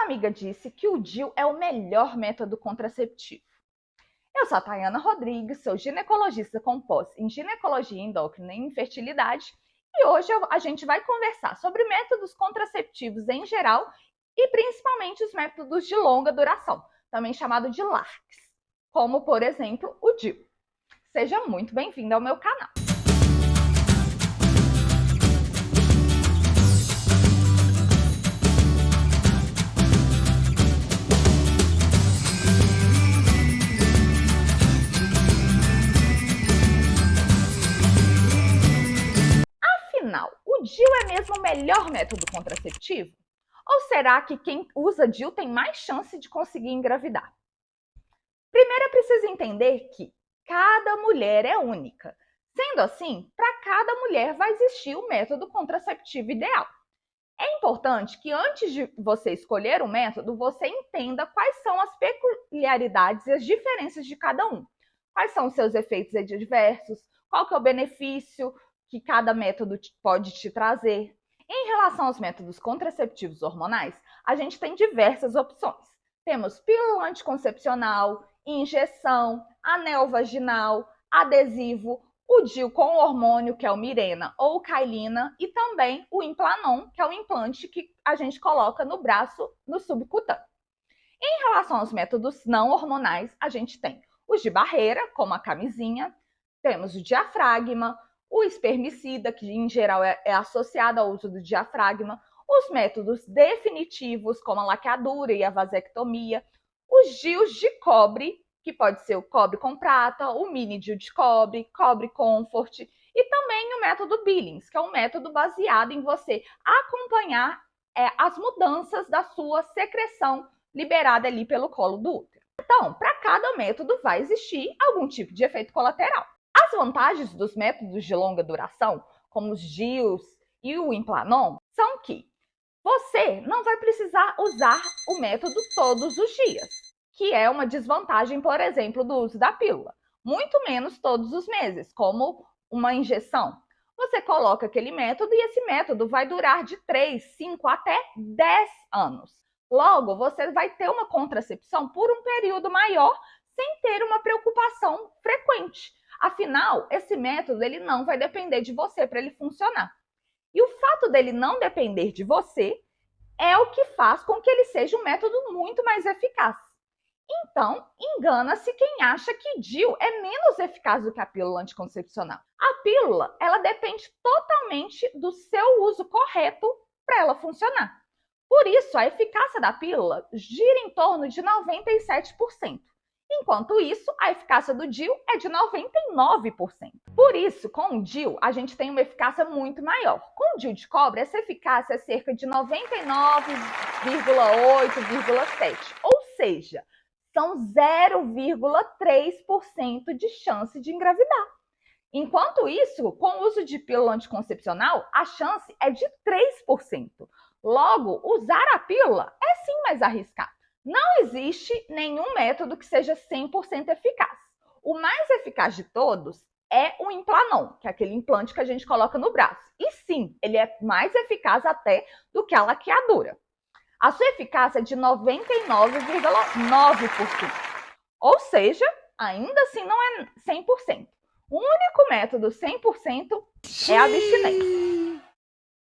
amiga disse que o DIU é o melhor método contraceptivo. Eu sou a Tayana Rodrigues, sou ginecologista com pós em ginecologia endócrina e infertilidade, e hoje a gente vai conversar sobre métodos contraceptivos em geral e principalmente os métodos de longa duração, também chamado de LARCs, como, por exemplo, o DIU. Seja muito bem-vindo ao meu canal. Afinal, o DIU é mesmo o melhor método contraceptivo? Ou será que quem usa DIU tem mais chance de conseguir engravidar? Primeiro é preciso entender que cada mulher é única. Sendo assim, para cada mulher vai existir o método contraceptivo ideal. É importante que antes de você escolher o método, você entenda quais são as peculiaridades e as diferenças de cada um. Quais são os seus efeitos adversos, qual que é o benefício que cada método pode te trazer. Em relação aos métodos contraceptivos hormonais, a gente tem diversas opções. Temos pílula anticoncepcional, injeção, anel vaginal, adesivo, o DIU com hormônio, que é o Mirena ou Cailina, e também o Implanon, que é o implante que a gente coloca no braço, no subcutâneo. Em relação aos métodos não hormonais, a gente tem os de barreira, como a camisinha, temos o diafragma, o espermicida, que em geral é associado ao uso do diafragma, os métodos definitivos, como a laqueadura e a vasectomia, os DIUs de cobre, que pode ser o cobre com prata, o mini DIU de cobre, cobre comfort, e também o método Billings, que é um método baseado em você acompanhar as mudanças da sua secreção liberada ali pelo colo do útero. Então, para cada método vai existir algum tipo de efeito colateral. As vantagens dos métodos de longa duração, como os DIUs e o Implanon, são que você não vai precisar usar o método todos os dias, que é uma desvantagem, por exemplo, do uso da pílula. Muito menos todos os meses, como uma injeção. Você coloca aquele método e esse método vai durar de 3, 5 até 10 anos. Logo, você vai ter uma contracepção por um período maior, sem ter uma preocupação frequente. Afinal, esse método ele não vai depender de você para ele funcionar. E o fato dele não depender de você é o que faz com que ele seja um método muito mais eficaz. Então, engana-se quem acha que DIU é menos eficaz do que a pílula anticoncepcional. A pílula, ela depende totalmente do seu uso correto para ela funcionar. Por isso, a eficácia da pílula gira em torno de 97%. Enquanto isso, a eficácia do DIU é de 99%. Por isso, com o DIU, a gente tem uma eficácia muito maior. Com o DIU de cobre, essa eficácia é cerca de 99,8,7%. Ou seja, são 0,3% de chance de engravidar. Enquanto isso, com o uso de pílula anticoncepcional, a chance é de 3%. Logo, usar a pílula é sim mais arriscado. Não existe nenhum método que seja 100% eficaz. O mais eficaz de todos é o Implanon, que é aquele implante que a gente coloca no braço. E sim, ele é mais eficaz até do que a laqueadura. A sua eficácia é de 99,9%. Ou seja, ainda assim não é 100%. O único método 100% é a abstinência.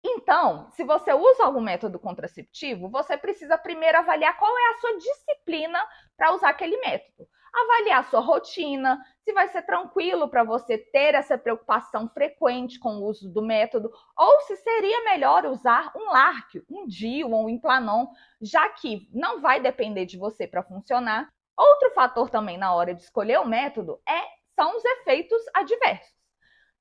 Então, se você usa algum método contraceptivo, você precisa primeiro avaliar qual é a sua disciplina para usar aquele método. Avaliar a sua rotina, se vai ser tranquilo para você ter essa preocupação frequente com o uso do método, ou se seria melhor usar um LARC, um DIU ou um Implanon, já que não vai depender de você para funcionar. Outro fator também na hora de escolher o método são os efeitos adversos.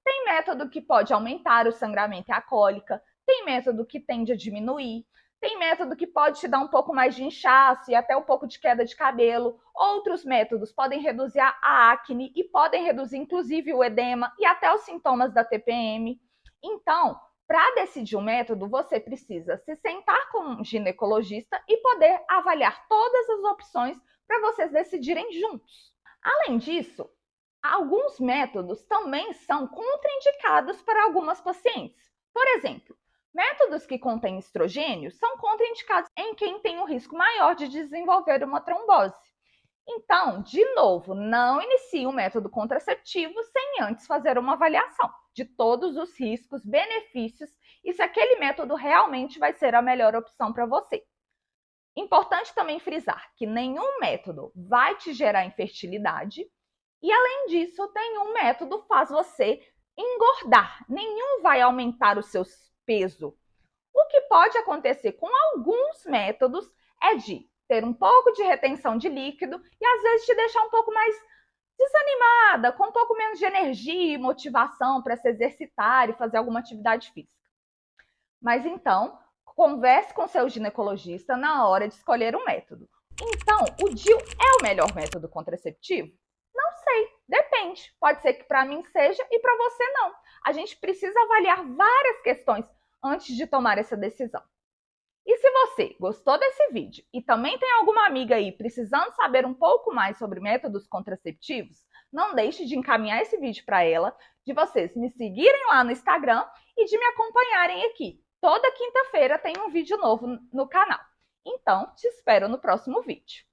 Tem método que pode aumentar o sangramento e a cólica, tem método que tende a diminuir, tem método que pode te dar um pouco mais de inchaço e até um pouco de queda de cabelo. Outros métodos podem reduzir a acne e podem reduzir inclusive o edema e até os sintomas da TPM. Então, para decidir um método, você precisa se sentar com um ginecologista e poder avaliar todas as opções para vocês decidirem juntos. Além disso, alguns métodos também são contraindicados para algumas pacientes. Por exemplo, Métodos que contêm estrogênio são contraindicados em quem tem um risco maior de desenvolver uma trombose. Então, de novo, não inicie um método contraceptivo sem antes fazer uma avaliação de todos os riscos, benefícios e se aquele método realmente vai ser a melhor opção para você. Importante também frisar que nenhum método vai te gerar infertilidade e, além disso, nenhum método faz você engordar, nenhum vai aumentar o seu peso. O que pode acontecer com alguns métodos é de ter um pouco de retenção de líquido e às vezes te deixar um pouco mais desanimada, com um pouco menos de energia e motivação para se exercitar e fazer alguma atividade física. Mas então, converse com seu ginecologista na hora de escolher um método. Então, o DIU é o melhor método contraceptivo? Não sei, depende. Pode ser que para mim seja e para você não. A gente precisa avaliar várias questões antes de tomar essa decisão. E se você gostou desse vídeo e também tem alguma amiga aí precisando saber um pouco mais sobre métodos contraceptivos, não deixe de encaminhar esse vídeo para ela, de vocês me seguirem lá no Instagram e de me acompanharem aqui. Toda quinta-feira tem um vídeo novo no canal. Então, te espero no próximo vídeo.